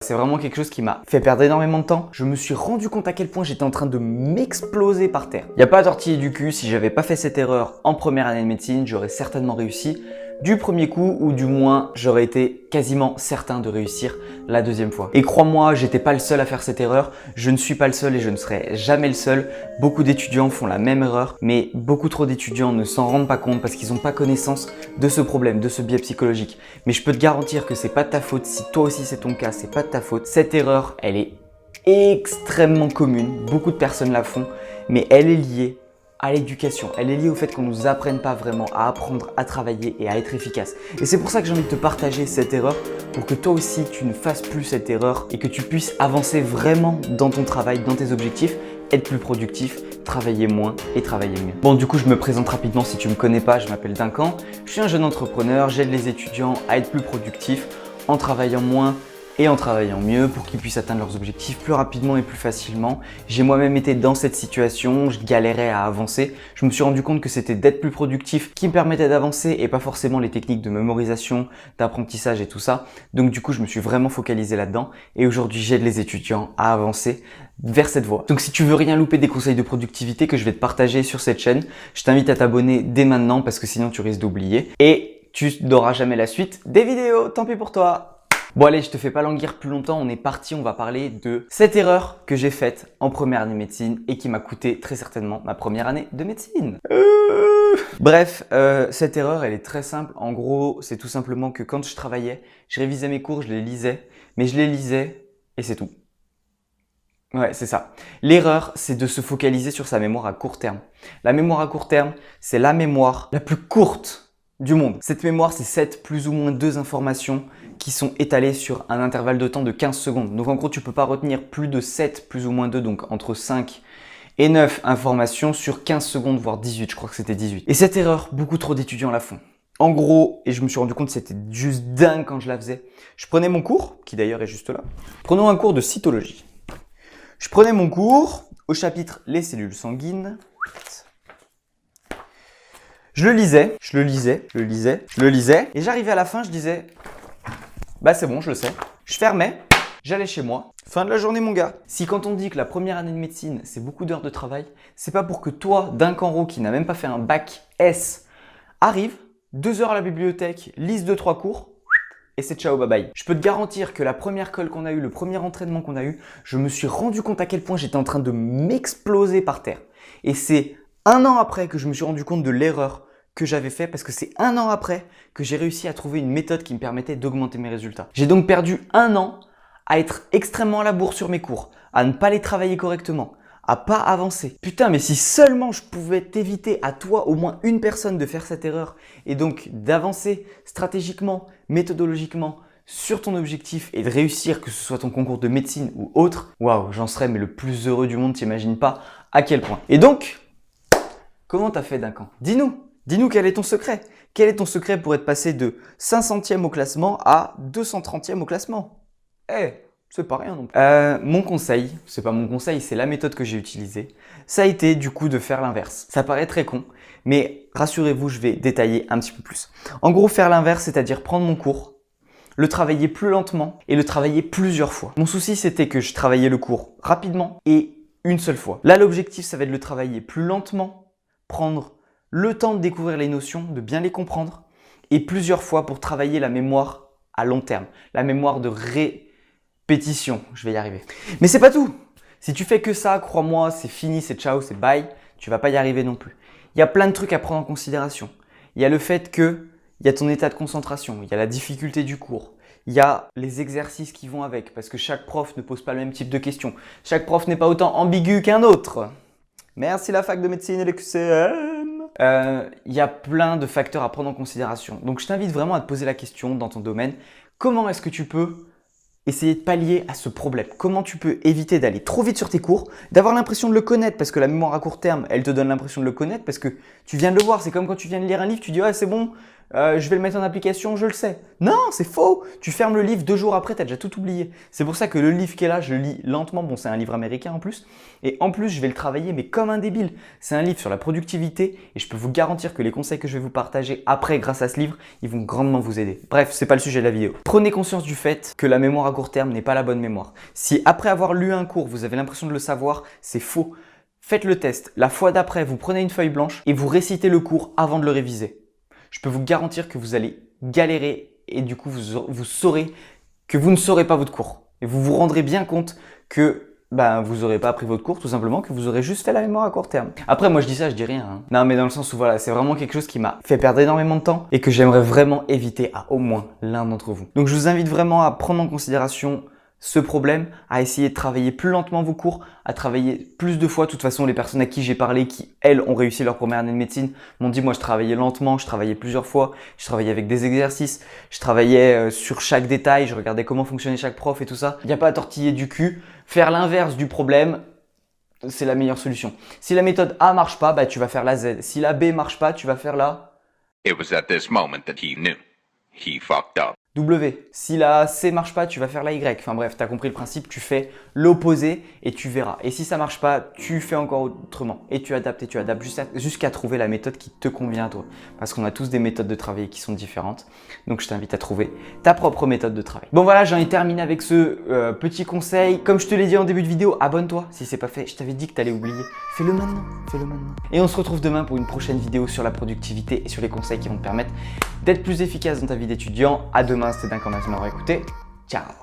C'est vraiment quelque chose qui m'a fait perdre énormément de temps. Je me suis rendu compte à quel point j'étais en train de m'exploser par terre. Il n'y a pas à tortiller du cul, si j'avais pas fait cette erreur en première année de médecine, j'aurais certainement réussi du premier coup, ou du moins j'aurais été quasiment certain de réussir la deuxième fois. Et crois-moi, j'étais pas le seul à faire cette erreur, je ne suis pas le seul et je ne serai jamais le seul. Beaucoup d'étudiants font la même erreur, mais beaucoup trop d'étudiants ne s'en rendent pas compte parce qu'ils n'ont pas connaissance de ce problème, de ce biais psychologique. Mais je peux te garantir que c'est pas de ta faute, si toi aussi c'est ton cas, c'est pas de ta faute. Cette erreur, elle est extrêmement commune, beaucoup de personnes la font, mais elle est liée à l'éducation. Elle est liée au fait qu'on ne nous apprenne pas vraiment à apprendre, à travailler et à être efficace. Et c'est pour ça que j'ai envie de te partager cette erreur pour que toi aussi tu ne fasses plus cette erreur et que tu puisses avancer vraiment dans ton travail, dans tes objectifs, être plus productif, travailler moins et travailler mieux. Bon, du coup, je me présente rapidement si tu ne me connais pas, je m'appelle Duncan, je suis un jeune entrepreneur, j'aide les étudiants à être plus productifs en travaillant moins et en travaillant mieux pour qu'ils puissent atteindre leurs objectifs plus rapidement et plus facilement. J'ai moi-même été dans cette situation, je galérais à avancer. Je me suis rendu compte que c'était d'être plus productif qui me permettait d'avancer et pas forcément les techniques de mémorisation, d'apprentissage et tout ça. Donc du coup, je me suis vraiment focalisé là-dedans et aujourd'hui, j'aide les étudiants à avancer vers cette voie. Donc si tu veux rien louper des conseils de productivité que je vais te partager sur cette chaîne, je t'invite à t'abonner dès maintenant parce que sinon tu risques d'oublier et tu n'auras jamais la suite des vidéos, tant pis pour toi. Bon allez, je te fais pas languir plus longtemps, on est parti, on va parler de cette erreur que j'ai faite en première année de médecine et qui m'a coûté très certainement ma première année de médecine. Bref, cette erreur elle est très simple, en gros c'est tout simplement que quand je travaillais, je révisais mes cours, je les lisais, mais je les lisais et c'est tout. Ouais, c'est ça. L'erreur, c'est de se focaliser sur sa mémoire à court terme. La mémoire à court terme, c'est la mémoire la plus courte du monde. Cette mémoire, c'est 7 plus ou moins 2 informations qui sont étalées sur un intervalle de temps de 15 secondes. Donc en gros, tu peux pas retenir plus de 7 plus ou moins 2, donc entre 5 et 9 informations sur 15 secondes, voire 18, je crois que c'était 18. Et cette erreur, beaucoup trop d'étudiants la font. En gros, et je me suis rendu compte que c'était juste dingue quand je la faisais, je prenais mon cours, qui d'ailleurs est juste là. Prenons un cours de cytologie. Je prenais mon cours au chapitre les cellules sanguines. Je le lisais, et j'arrivais à la fin, je disais bah c'est bon, je le sais. Je fermais, j'allais chez moi. Fin de la journée mon gars. Si quand on dit que la première année de médecine, c'est beaucoup d'heures de travail, c'est pas pour que toi, Duncan Roux, qui n'a même pas fait un bac S, arrive, 2 heures à la bibliothèque, lise 2-3 cours, et c'est ciao bye bye. Je peux te garantir que la première colle qu'on a eue, le premier entraînement qu'on a eu, je me suis rendu compte à quel point j'étais en train de m'exploser par terre. Et c'est 1 an après que je me suis rendu compte de l'erreur que j'avais fait parce que c'est 1 an après que j'ai réussi à trouver une méthode qui me permettait d'augmenter mes résultats. J'ai donc perdu 1 an à être extrêmement à la bourre sur mes cours, à ne pas les travailler correctement, à pas avancer. Putain, mais si seulement je pouvais t'éviter à toi, au moins une personne, de faire cette erreur et donc d'avancer stratégiquement, méthodologiquement sur ton objectif et de réussir, que ce soit ton concours de médecine ou autre, waouh, j'en serais mais le plus heureux du monde, t'imagines pas à quel point. Et donc, comment t'as fait Duncan? Dis-nous quel est ton secret? Quel est ton secret pour être passé de 500e au classement à 230e au classement? C'est pas rien non plus. Mon conseil, c'est pas mon conseil, c'est la méthode que j'ai utilisée, ça a été du coup de faire l'inverse. Ça paraît très con, mais rassurez-vous, je vais détailler un petit peu plus. En gros, faire l'inverse, c'est-à-dire prendre mon cours, le travailler plus lentement et le travailler plusieurs fois. Mon souci, c'était que je travaillais le cours rapidement et une seule fois. Là, l'objectif, ça va être de le travailler plus lentement, prendre le temps de découvrir les notions, de bien les comprendre et plusieurs fois pour travailler la mémoire à long terme, la mémoire de répétition. Je vais y arriver. Mais c'est pas tout. Si tu fais que ça, crois-moi, c'est fini, c'est ciao, c'est bye. Tu vas pas y arriver non plus. Il y a plein de trucs à prendre en considération. Il y a le fait que il y a ton état de concentration, il y a la difficulté du cours, il y a les exercices qui vont avec parce que chaque prof ne pose pas le même type de questions. Chaque prof n'est pas autant ambigu qu'un autre. Merci la fac de médecine et les QCM. Il y a plein de facteurs à prendre en considération. Donc je t'invite vraiment à te poser la question dans ton domaine. Comment est-ce que tu peux essayer de pallier à ce problème? Comment tu peux éviter d'aller trop vite sur tes cours, d'avoir l'impression de le connaître parce que la mémoire à court terme, elle te donne l'impression de le connaître parce que tu viens de le voir. C'est comme quand tu viens de lire un livre, tu dis « Ah, c'est bon, je vais le mettre en application, je le sais. Non, c'est faux. Tu fermes le livre 2 jours après, tu as déjà tout oublié. C'est pour ça que le livre qui est là, je le lis lentement. Bon, c'est un livre américain en plus. Et en plus, je vais le travailler, mais comme un débile. C'est un livre sur la productivité et je peux vous garantir que les conseils que je vais vous partager après grâce à ce livre, ils vont grandement vous aider. Bref, c'est pas le sujet de la vidéo. Prenez conscience du fait que la mémoire à court terme n'est pas la bonne mémoire. Si après avoir lu un cours, vous avez l'impression de le savoir, c'est faux. Faites le test. La fois d'après, vous prenez une feuille blanche et vous récitez le cours avant de le réviser. Je peux vous garantir que vous allez galérer et du coup, vous saurez que vous ne saurez pas votre cours. Et vous vous rendrez bien compte que vous n'aurez pas appris votre cours, tout simplement, que vous aurez juste fait la mémoire à court terme. Après, moi je dis ça, je dis rien. Hein. Non, mais dans le sens où voilà, c'est vraiment quelque chose qui m'a fait perdre énormément de temps et que j'aimerais vraiment éviter à au moins l'un d'entre vous. Donc je vous invite vraiment à prendre en considération ce problème, à essayer de travailler plus lentement vos cours, à travailler plus de fois. De toute façon, les personnes à qui j'ai parlé, qui elles ont réussi leur première année de médecine, m'ont dit moi je travaillais lentement, je travaillais plusieurs fois, je travaillais avec des exercices, je travaillais sur chaque détail, je regardais comment fonctionnait chaque prof et tout ça. Il n'y a pas à tortiller du cul. Faire l'inverse du problème, c'est la meilleure solution. Si la méthode A marche pas, tu vas faire la Z. Si la B marche pas, tu vas faire la It was at this moment that he knew. He fucked up. W. Si la C marche pas, tu vas faire la Y. Enfin bref, tu as compris le principe, tu fais l'opposé et tu verras. Et si ça marche pas, tu fais encore autrement. Et tu adaptes jusqu'à trouver la méthode qui te convient à toi. Parce qu'on a tous des méthodes de travail qui sont différentes. Donc je t'invite à trouver ta propre méthode de travail. Bon voilà, j'en ai terminé avec ce petit conseil. Comme je te l'ai dit en début de vidéo, abonne-toi si c'est pas fait. Je t'avais dit que tu allais oublier. Fais-le maintenant, fais-le maintenant. Et on se retrouve demain pour une prochaine vidéo sur la productivité et sur les conseils qui vont te permettre d'être plus efficace dans ta vie d'étudiant. À demain, c'était Duncan, merci de m'avoir écouté. Ciao.